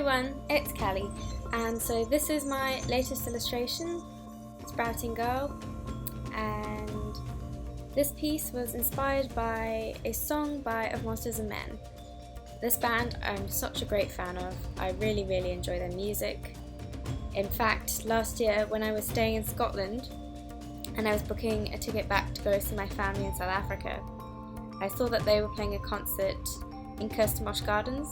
everyone, it's Callie, and so this is my latest illustration, Sprouting Girl, and this piece was inspired by a song by Of Monsters and Men. This band I'm such a great fan of. I really enjoy their music. In fact, last year when I was staying in Scotland and I was booking a ticket back to go see my family in South Africa, I saw that they were playing a concert in Kirstenbosch Gardens.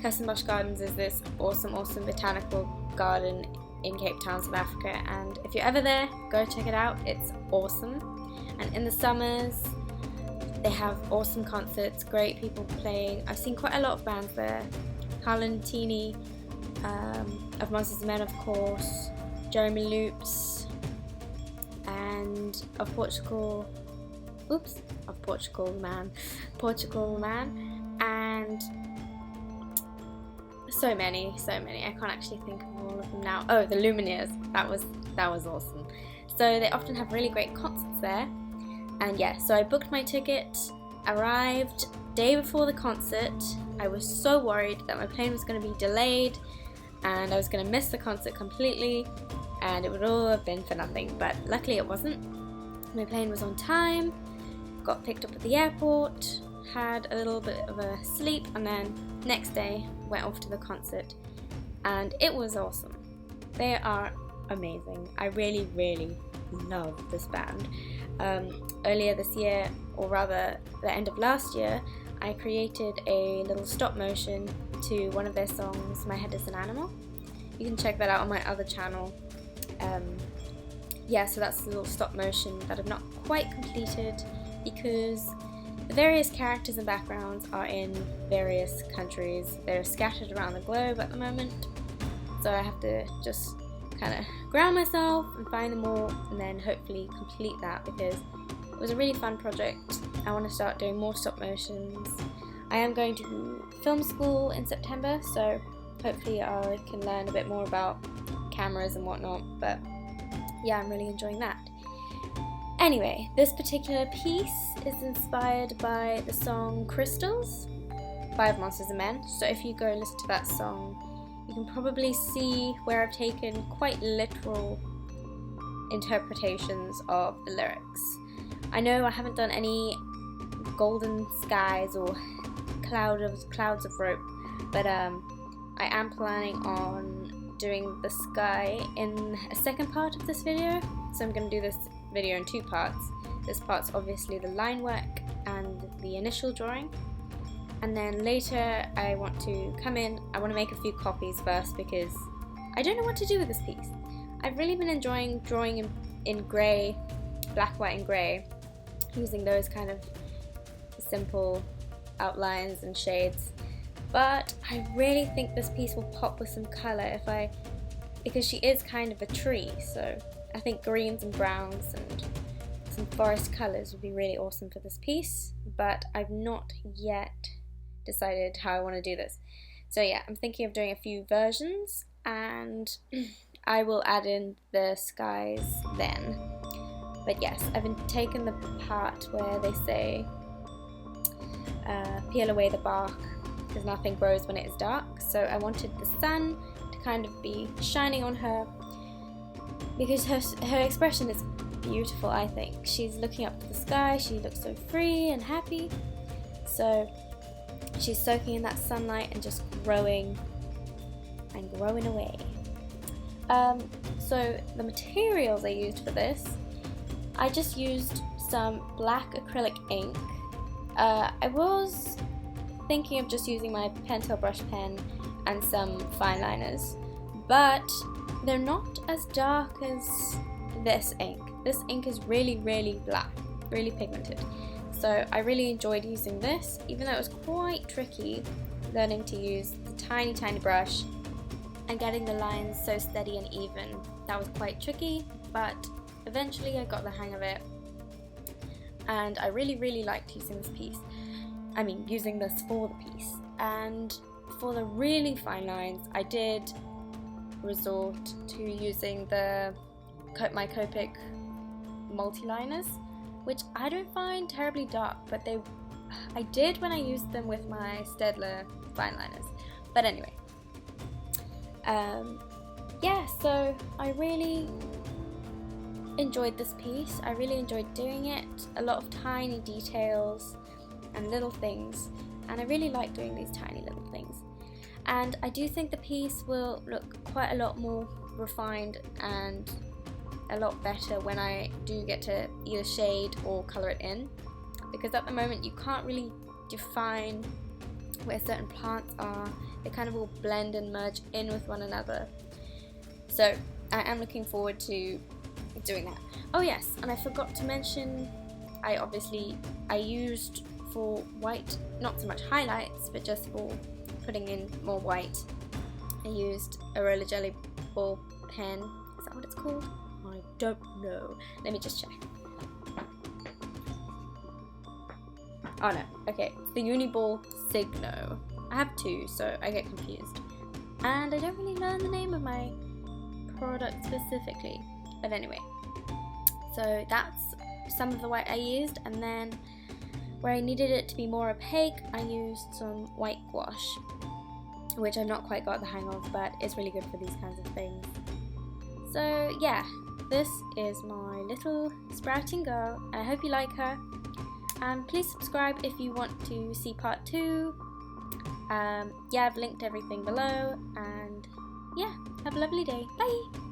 Kirstenbosch Gardens is this awesome botanical garden in Cape Town, South Africa, and if you're ever there, go check it out. It's awesome. And in the summers they have awesome concerts, great people playing. I've seen quite a lot of bands there. Harlan Teeny, Of Monsters and Men, of course, Jeremy Loops, and of Portugal Man, and so many. I can't actually think of all of them now. Oh, the Lumineers. That was awesome. So they often have really great concerts there. And yeah, so I booked my ticket, arrived day before the concert. I was so worried that my plane was going to be delayed and I was going to miss the concert completely and it would all have been for nothing, but luckily it wasn't. My plane was on time, got picked up at the airport, had a little bit of a sleep, and then next day went off to the concert, and it was awesome. They are amazing. I really love this band. Earlier this year, or rather the end of last year, I created a little stop motion to one of their songs, My Head is an Animal. You can check that out on my other channel. Yeah, so that's a little stop motion that I've not quite completed because the various characters and backgrounds are in various countries. They're scattered around the globe at the moment, so I have to just kind of ground myself and find them all and then hopefully complete that, because it was a really fun project. I want to start doing more stop motions. I am going to film school in September, so hopefully I can learn a bit more about cameras and whatnot, but yeah, I'm really enjoying that. Anyway, this particular piece is inspired by the song Crystals by Of Monsters and Men, so if you go listen to that song, you can probably see where I've taken quite literal interpretations of the lyrics. I know I haven't done any golden skies or clouds of rope, but I am planning on doing the sky in a second part of this video, so I'm going to do this video in two parts. This part's obviously the line work and the initial drawing, and then later I want to make a few copies first because I don't know what to do with this piece. I've really been enjoying drawing in grey, black, white and grey, using those kind of simple outlines and shades, but I really think this piece will pop with some colour because she is kind of a tree, so I think greens and browns and some forest colours would be really awesome for this piece, but I've not yet decided how I want to do this. So yeah, I'm thinking of doing a few versions and I will add in the skies then. But yes, I've been taking the part where they say peel away the bark because nothing grows when it is dark, so I wanted the sun to kind of be shining on her because her expression is beautiful. I think she's looking up to the sky, she looks so free and happy, so she's soaking in that sunlight and just growing away. So the materials I used for this, I just used some black acrylic ink. I was thinking of just using my Pentel brush pen and some fine liners, but they're not as dark as this ink. This ink is really black, really pigmented. So I really enjoyed using this, even though it was quite tricky learning to use the tiny brush and getting the lines so steady and even. That was quite tricky, but eventually I got the hang of it and I really liked using this piece. I mean, using this for the piece. And for the really fine lines, I did resort to using my Copic multiliners, which I don't find terribly dark, but I did when I used them with my Staedtler fine liners. But anyway, Yeah, so I really enjoyed this piece. I really enjoyed doing it. A lot of tiny details and little things, and I really like doing these tiny little things. And I do think the piece will look quite a lot more refined and a lot better when I do get to either shade or colour it in, because at the moment you can't really define where certain plants are. They kind of all blend and merge in with one another. So I am looking forward to doing that. Oh yes, and I forgot to mention, I used for white, not so much highlights, but just for putting in more white, I used a roller jelly ball pen. Is that what it's called? I don't know. Let me just check. Oh no, okay, it's the uniball signo. I have two, so I get confused. And I don't really learn the name of my product specifically. But anyway, so that's some of the white I used, and then where I needed it to be more opaque, I used some white gouache, which I've not quite got the hang of, but it's really good for these kinds of things. So yeah, this is my little sprouting girl. I hope you like her, and please subscribe if you want to see part 2. Yeah, I've linked everything below, and yeah, have a lovely day. Bye!